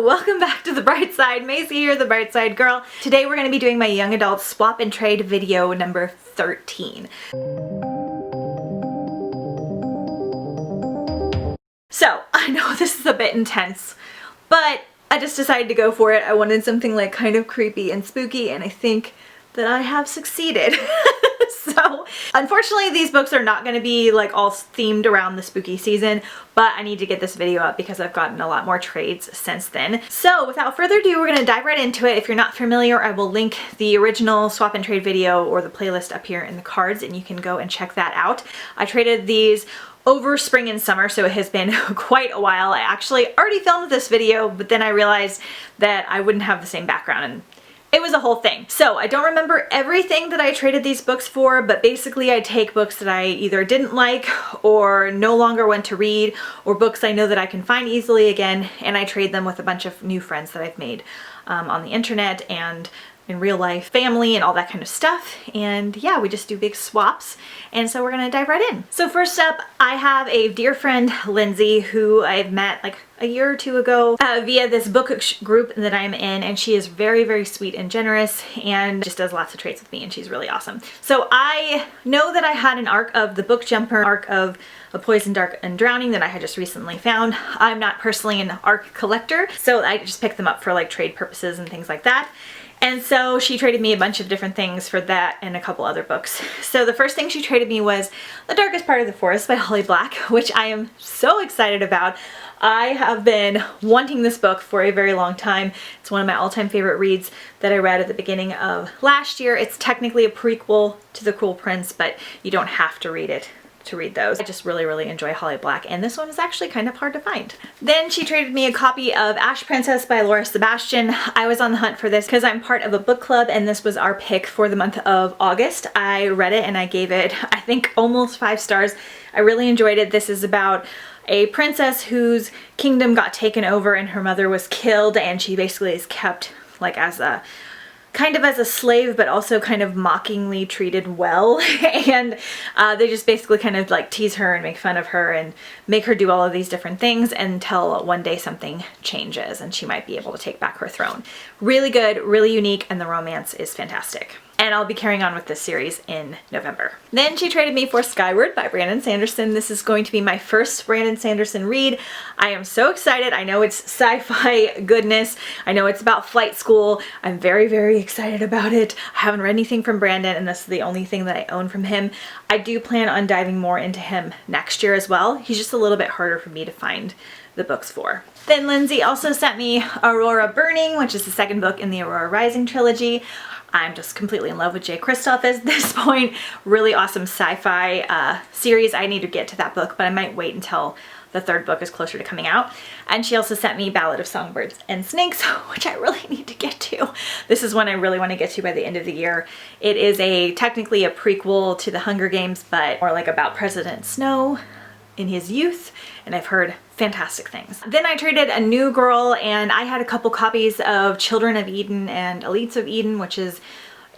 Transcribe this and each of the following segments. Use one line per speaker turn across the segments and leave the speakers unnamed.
welcome back to The Bright Side. Macy here, the Bright Side girl. Today we're going to be doing my young adult swap and trade video number 13. So, I know this is a bit intense, but I just decided to go for it. I wanted something like kind of creepy and spooky, and I think that I have succeeded. So, unfortunately these books are not going to be like all themed around the spooky season, but I need to get this video up because I've gotten a lot more trades since then. So without further ado, we're going to dive right into it. If you're not familiar, I will link the original swap and trade video or the playlist up here in the cards, and you can go and check that out. I traded these over spring and summer, so it has been quite a while. I actually already filmed this video, but then I realized that I wouldn't have the same background, and it was a whole thing. So I don't remember everything that I traded these books for, but basically I take books that I either didn't like or no longer want to read, or books I know that I can find easily again, and I trade them with a bunch of new friends that I've made on the internet and in real life, family and all that kind of stuff. And yeah, we just do big swaps. And so we're gonna dive right in. So first up, I have a dear friend, Lindsay, who I've met like a year or two ago via this book group that I'm in, and she is very, very sweet and generous and just does lots of trades with me, and she's really awesome. So I know that I had an arc of the Book Jumper, arc of A Poison, Dark, and Drowning that I had just recently found. I'm not personally an arc collector, so I just picked them up for like trade purposes and things like that. And so she traded me a bunch of different things for that and a couple other books. So the first thing she traded me was The Darkest Part of the Forest by Holly Black, which I am so excited about. I have been wanting this book for a very long time. It's one of my all-time favorite reads that I read at the beginning of last year. It's technically a prequel to The Cruel Prince, but you don't have to read it to read those. I just really, really enjoy Holly Black, and this one is actually kind of hard to find. Then she traded me a copy of Ash Princess by Laura Sebastian. I was on the hunt for this because I'm part of a book club, and this was our pick for the month of August. I read it and I gave it, I think, almost 5 stars. I really enjoyed it. This is about a princess whose kingdom got taken over and her mother was killed, and she basically is kept like as a kind of as a slave, but also kind of mockingly treated well. And they just basically kind of like tease her and make fun of her and make her do all of these different things until one day something changes and she might be able to take back her throne. Really good, really unique, and the romance is fantastic. And I'll be carrying on with this series in November. Then she traded me for Skyward by Brandon Sanderson. This is going to be my first Brandon Sanderson read. I am so excited. I know it's sci-fi goodness. I know it's about flight school. I'm very, very excited about it. I haven't read anything from Brandon, and this is the only thing that I own from him. I do plan on diving more into him next year as well. He's just a little bit harder for me to find the books for. Then Lindsay also sent me Aurora Burning, which is the second book in the Aurora Rising trilogy. I'm just completely in love with Jay Kristoff at this point. Really awesome sci-fi series. I need to get to that book, but I might wait until the third book is closer to coming out. And she also sent me Ballad of Songbirds and Snakes, which I really need to get to. This is one I really want to get to by the end of the year. It is technically a prequel to the Hunger Games, but more like about President Snow in his youth, and I've heard fantastic things. Then I traded A New Girl, and I had a couple copies of Children of Eden and Elites of Eden, which is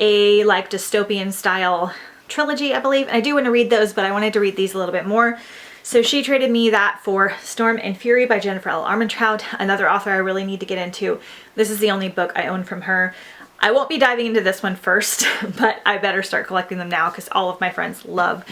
a like dystopian style trilogy, I believe. And I do want to read those, but I wanted to read these a little bit more. So she traded me that for Storm and Fury by Jennifer L. Armentrout, another author I really need to get into. This is the only book I own from her. I won't be diving into this one first, but I better start collecting them now because all of my friends love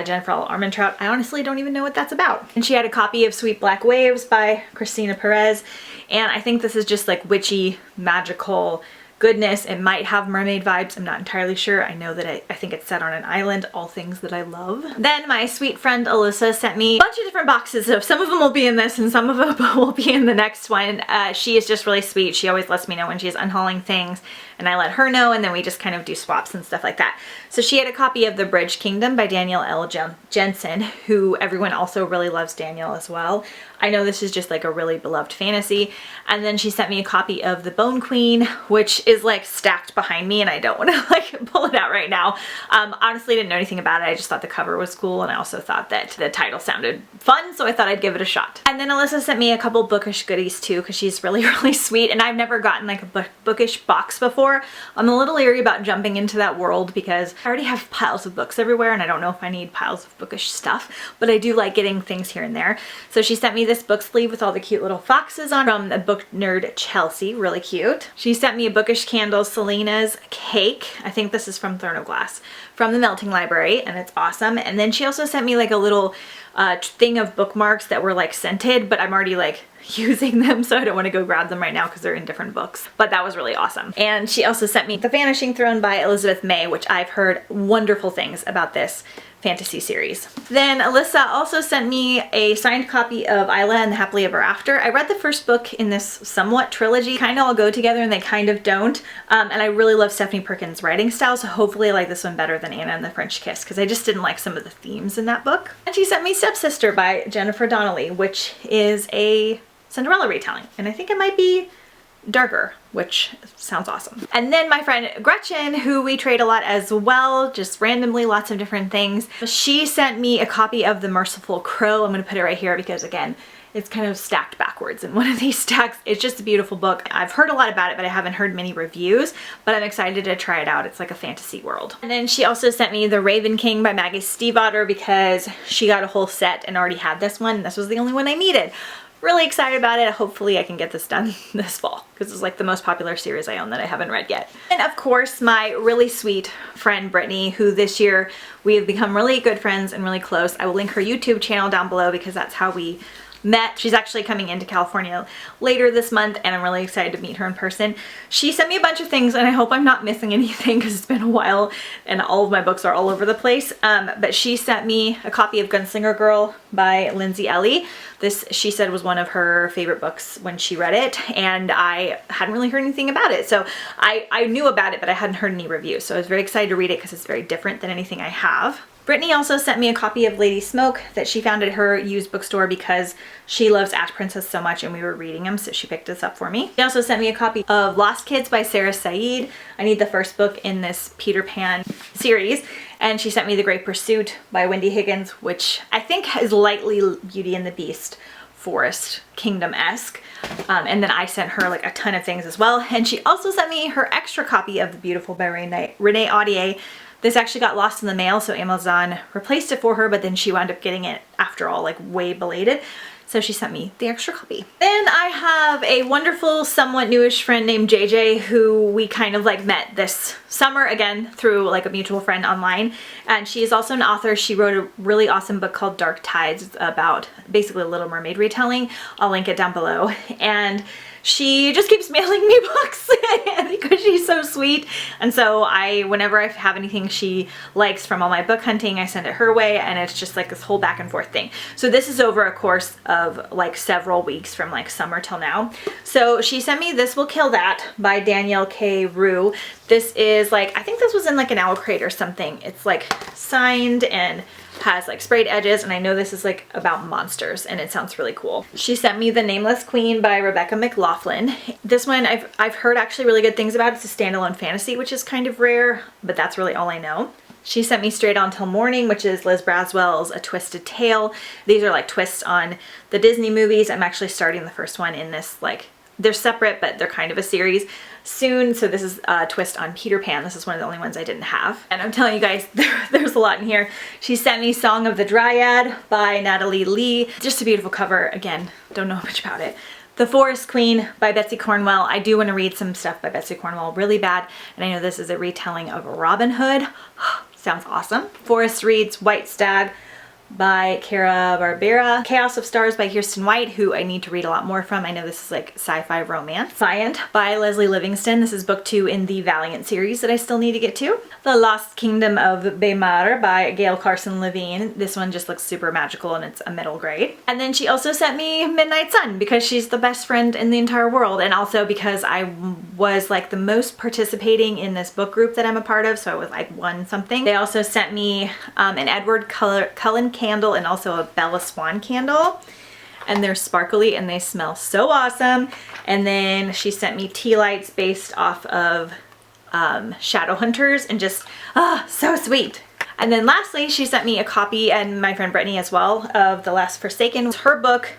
Jennifer L. Armentrout. I honestly don't even know what that's about. And she had a copy of Sweet Black Waves by Christina Perez, and I think this is just like witchy, magical goodness. It might have mermaid vibes. I'm not entirely sure. I know that I think it's set on an island, all things that I love. Then my sweet friend Alyssa sent me a bunch of different boxes. So some of them will be in this and some of them will be in the next one. She is just really sweet. She always lets me know when she's unhauling things, and I let her know, and then we just kind of do swaps and stuff like that. So she had a copy of The Bridge Kingdom by Danielle L. Jensen, who everyone also really loves Danielle as well. I know this is just like a really beloved fantasy. And then she sent me a copy of The Bone Queen, which is like stacked behind me and I don't want to like pull it out right now. Honestly, I didn't know anything about it. I just thought the cover was cool and I also thought that the title sounded fun, so I thought I'd give it a shot. And then Alyssa sent me a couple bookish goodies too because she's really, really sweet, and I've never gotten like a bookish box before. I'm a little leery about jumping into that world because I already have piles of books everywhere and I don't know if I need piles of bookish stuff, but I do like getting things here and there. So she sent me this book sleeve with all the cute little foxes on from the book nerd Chelsea, really cute. She sent me a bookish candle, Selena's Cake. I think this is from Throne of Glass, from the Melting Library, and it's awesome. And then she also sent me like a little thing of bookmarks that were like scented, but I'm already like using them, so I don't want to go grab them right now because they're in different books. But that was really awesome. And she also sent me The Vanishing Throne by Elizabeth May, which I've heard wonderful things about this fantasy series. Then Alyssa also sent me a signed copy of Isla and the Happily Ever After. I read the first book in this somewhat trilogy. Kind of all go together and they kind of don't. And I really love Stephanie Perkins' writing style, so hopefully I like this one better than Anna and the French Kiss because I just didn't like some of the themes in that book. And she sent me Stepsister by Jennifer Donnelly, which is a Cinderella retelling, and I think it might be darker, which sounds awesome. And then my friend Gretchen, who we trade a lot as well, just randomly, lots of different things. She sent me a copy of The Merciful Crow. I'm gonna put it right here because again, it's kind of stacked backwards in one of these stacks. It's just a beautiful book. I've heard a lot about it, but I haven't heard many reviews, but I'm excited to try it out. It's like a fantasy world. And then she also sent me The Raven King by Maggie Stiefvater because she got a whole set and already had this one. This was the only one I needed. Really excited about it. Hopefully I can get this done this fall because it's like the most popular series I own that I haven't read yet. And of course, my really sweet friend Brittany, who this year we have become really good friends and really close. I will link her YouTube channel down below because that's how we met. She's actually coming into California later this month and I'm really excited to meet her in person. She sent me a bunch of things and I hope I'm not missing anything because it's been a while and all of my books are all over the place. But she sent me a copy of Gunslinger Girl by Lindsay Ellie. This, she said, was one of her favorite books when she read it, and I hadn't really heard anything about it. So I knew about it, but I hadn't heard any reviews. So I was very excited to read it because it's very different than anything I have. Brittany also sent me a copy of Lady Smoke that she found at her used bookstore because she loves Ash Princess so much and we were reading them, so she picked this up for me. She also sent me a copy of Lost Kids by Sarah Said. I need the first book in this Peter Pan series. And she sent me The Great Pursuit by Wendy Higgins, which I think is lightly Beauty and the Beast Forest Kingdom-esque. And then I sent her like a ton of things as well. And she also sent me her extra copy of The Beautiful by Renee Audier. This actually got lost in the mail, so Amazon replaced it for her, but then she wound up getting it after all, like way belated. So she sent me the extra copy. Then I have a wonderful, somewhat newish friend named JJ who we kind of like met this summer again through like a mutual friend online. And she is also an author. She wrote a really awesome book called Dark Tides. It's about basically a Little Mermaid retelling. I'll link it down below. And she just keeps mailing me books because she's so sweet. And so whenever I have anything she likes from all my book hunting, I send it her way, and it's just like this whole back and forth thing. So this is over a course of like several weeks from like summer till now. So she sent me This Will Kill That by Danielle K. Rue. This is like, I think this was in like an Owl Crate or something. It's like signed and has like sprayed edges, and I know this is like about monsters and it sounds really cool. She sent me The Nameless Queen by Rebecca McLaughlin. This one I've heard actually really good things about. It's a standalone fantasy, which is kind of rare, but that's really all I know. She sent me Straight On Till Morning, which is Liz Braswell's A Twisted Tale. These are like twists on the Disney movies. I'm actually starting the first one in this, like, they're separate, but they're kind of a series soon. So this is a twist on Peter Pan. This is one of the only ones I didn't have. And I'm telling you guys, there's a lot in here. She sent me Song of the Dryad by Natalie Lee. Just a beautiful cover. Again, don't know much about it. The Forest Queen by Betsy Cornwell. I do want to read some stuff by Betsy Cornwell really bad. And I know this is a retelling of Robin Hood. Sounds awesome. Forest Reads White Stag by Cara Barbera. Chaos of Stars by Kirsten White, who I need to read a lot more from. I know this is like sci-fi romance. Defiant by Leslie Livingston. This is book 2 in the Valiant series that I still need to get to. The Lost Kingdom of Beimar by Gail Carson Levine. This one just looks super magical and it's a middle grade. And then she also sent me Midnight Sun because she's the best friend in the entire world, and also because I was like the most participating in this book group that I'm a part of, so I was like won something. They also sent me an Edward Cullen candle and also a Bella Swan candle. and they're sparkly and they smell so awesome. And then she sent me tea lights based off of Shadowhunters, and just, so sweet. And then lastly, she sent me a copy, and my friend Brittany as well, of The Last Forsaken. Her book,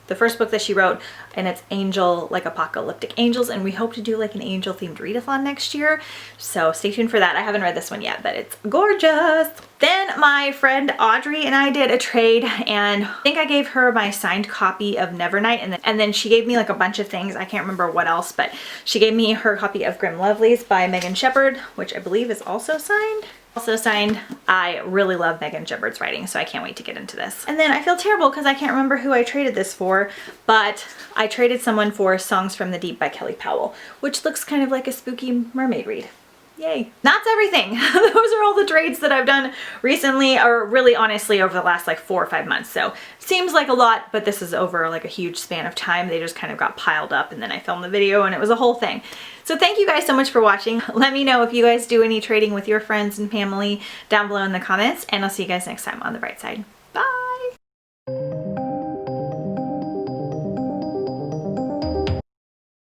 the first book that she wrote, and it's angel, like apocalyptic angels, and we hope to do like an angel themed readathon next year. So stay tuned for that. I haven't read this one yet, but it's gorgeous. Then my friend Audrey and I did a trade, and I think I gave her my signed copy of Nevernight, and then she gave me like a bunch of things. I can't remember what else, but she gave me her copy of Grim Lovelies by Megan Shepherd, which I believe is also signed. Also signed. I really love Megan Shepherd's writing, so I can't wait to get into this. And then I feel terrible because I can't remember who I traded this for, but I traded someone for Songs from the Deep by Kelly Powell, which looks kind of like a spooky mermaid read. Yay. That's everything. Those are all the trades that I've done recently, or really honestly over the last like 4 or 5 months. So seems like a lot, but this is over like a huge span of time. They just kind of got piled up, and then I filmed the video and it was a whole thing. So thank you guys so much for watching. Let me know if you guys do any trading with your friends and family down below in the comments, and I'll see you guys next time on The Bright Side.